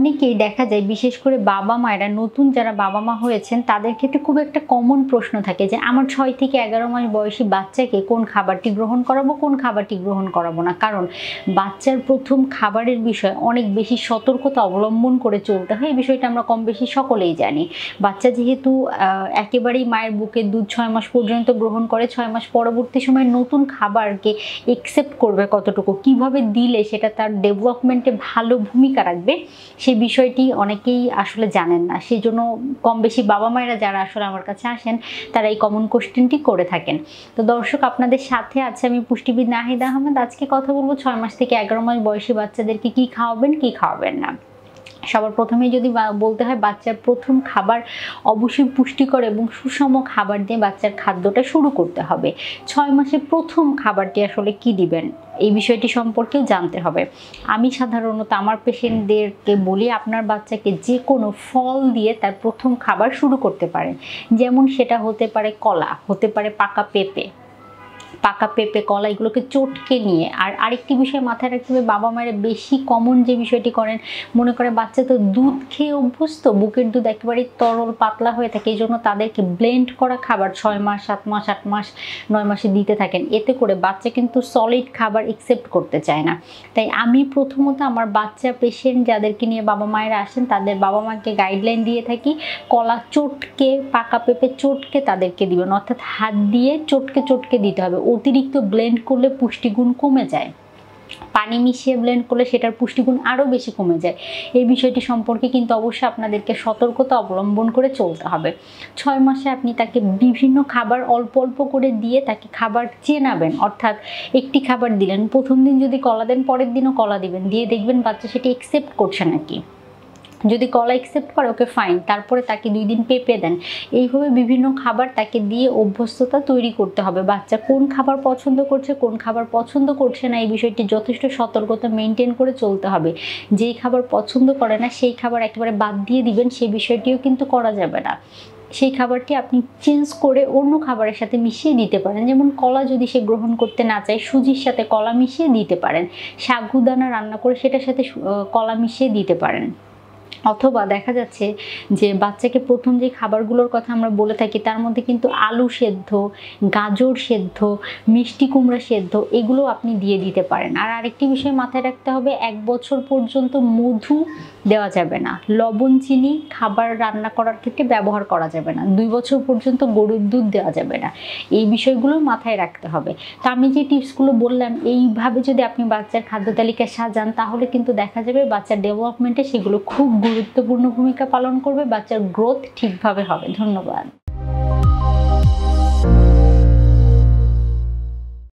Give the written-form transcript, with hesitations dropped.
অনেকেই দেখা যায় বিশেষ করে বাবা মায়েরা নতুন যারা বাবা মা হয়েছেন তাদের ক্ষেত্রে খুব একটা কমন প্রশ্ন থাকে যে আমার 6 থেকে 11 মাস বয়সী বাচ্চাকে কোন খাবারটি গ্রহণ করাবো, কোন খাবারটি গ্রহণ করাবো না। কারণ বাচ্চার প্রথম খাবারের বিষয়ে অনেক বেশি সতর্কতা অবলম্বন করে চলতে হয়। এই বিষয়টা আমরা কম বেশি সকলেই জানি। বাচ্চা যেহেতু একেবারেই মায়ের বুকের দুধ 6 মাস পর্যন্ত গ্রহণ করে, 6 মাস পরবর্তী সময় নতুন খাবারকে একসেপ্ট করবে কতটুকু, কিভাবে দিলে সেটা তার ডেভেলপমেন্টে ভালো ভূমিকা রাখবে, সেই বিষয়টি অনেকেই আসলে জানেন না। সেই জন্য কম বেশি বাবা মায়েরা যারা আসলে আমার কাছে আসেন তারা এই কমন কোশ্চেনটি করে থাকেন। তো দর্শক, আপনাদের সাথে আছে আমি পুষ্টিবিদ নাহিদা আহমেদ। আজকে কথা বলবো 6 মাস থেকে 11 মাস বয়সী বাচ্চাদেরকে কি খাওয়াবেন, কি খাওয়াবেন না। সবার প্রথমেই যদি বলতে হয়, বাচ্চার প্রথম খাবার অবশ্যই পুষ্টিকর এবং সুষম খাবার দিয়ে বাচ্চার খাদ্যটা শুরু করতে হবে। 6 মাসে প্রথম খাবারটি আসলে কি দিবেন এই বিষয়টি সম্পর্কেও জানতে হবে। আমি সাধারণত আমার পেশেন্টদেরকে বলি আপনার বাচ্চাকে যে কোনো ফল দিয়ে তার প্রথম খাবার শুরু করতে পারেন। যেমন সেটা হতে পারে কলা, হতে পারে পাকা পেঁপে, কলা, এগুলোকে চটকে নিয়ে। আর আরেকটি বিষয় মাথায় রাখতে হবে, বাবা মায়েরা বেশি কমন যে বিষয়টি করেন, মনে করে বাচ্চা তো দুধ খেয়ে অভ্যস্ত, বুকের দুধ একেবারেই তরল পাতলা হয়ে থাকে, এই জন্য তাদেরকে ব্লেন্ড করা খাবার 6 মাস 7 মাস 8 মাস 9 মাসে দিতে থাকেন। এতে করে বাচ্চা কিন্তু সলিড খাবার একসেপ্ট করতে চায় না। তাই আমি প্রথমত আমার বাচ্চা পেশেন্ট যাদেরকে নিয়ে বাবা মায়েরা আসেন তাদের বাবা মাকে গাইডলাইন দিয়ে থাকি, কলা চটকে, পাকা পেঁপে চটকে তাদেরকে দিবেন, অর্থাৎ হাত দিয়ে চটকে চটকে দিতে হবে। অতিরিক্ত ব্লেন্ড করলে পুষ্টিগুণ কমে যায়, পানি মিশিয়ে ব্লেন্ড করলে সেটার পুষ্টিগুণ আরও বেশি কমে যায়। এই বিষয়টি সম্পর্কে কিন্তু অবশ্যই আপনাদেরকে সতর্কতা অবলম্বন করে চলতে হবে। 6 মাসে আপনি তাকে বিভিন্ন খাবার অল্প অল্প করে দিয়ে তাকে খাবার চেনাবেন, অর্থাৎ একটি খাবার দিলেন, প্রথম দিন যদি কলা দেন পরের দিনও কলা দিবেন, দিয়ে দেখবেন বাচ্চা সেটি একসেপ্ট করছে নাকি। যদি কলা একসেপ্ট করে ওকে ফাইন, তারপরে তাকে 2 দিন পেঁপে দেন। এইভাবে বিভিন্ন খাবার তাকে দিয়ে অভ্যস্ততা তৈরি করতে হবে। বাচ্চা কোন খাবার পছন্দ করছে, কোন খাবার পছন্দ করছে না, এই বিষয়টি যথেষ্ট সতর্কতা মেনটেন করে চলতে হবে। যেই খাবার পছন্দ করে না সেই খাবার একেবারে বাদ দিয়ে দিবেন, সেই বিষয়টিও কিন্তু করা যাবে না। সেই খাবারটি আপনি চেঞ্জ করে অন্য খাবারের সাথে মিশিয়ে দিতে পারেন। যেমন কলা যদি সে গ্রহণ করতে না চায়, সুজির সাথে কলা মিশিয়ে দিতে পারেন। সাগুদানা রান্না করে সেটার সাথে কলা মিশিয়ে দিতে পারেন। অথবা দেখা যাচ্ছে যে বাচ্চাকে প্রথম যে খাবারগুলোর কথা আমরা বলে থাকি তার মধ্যে কিন্তু আলু সেদ্ধ, গাজর সেদ্ধ, মিষ্টি কুমড়া সেদ্ধ, এগুলো আপনি দিয়ে দিতে পারেন। আর আরেকটি বিষয় মাথায় রাখতে হবে, 1 বছর পর্যন্ত মধু দেওয়া যাবে না, লবণ চিনি খাবার রান্না করার ক্ষেত্রে ব্যবহার করা যাবে না, 2 বছর পর্যন্ত গরুর দুধ দেওয়া যাবে না। এই বিষয়গুলো মাথায় রাখতে হবে। তো আমি যে টিপসগুলো বললাম, এইভাবে যদি আপনি বাচ্চার খাদ্য তালিকা সাজান তাহলে কিন্তু দেখা যাবে বাচ্চার ডেভেলপমেন্টে সেগুলো খুব গুরুত্বপূর্ণ ভূমিকা পালন করবে, বাচ্চার গ্রোথ ঠিকভাবে হবে। ধন্যবাদ।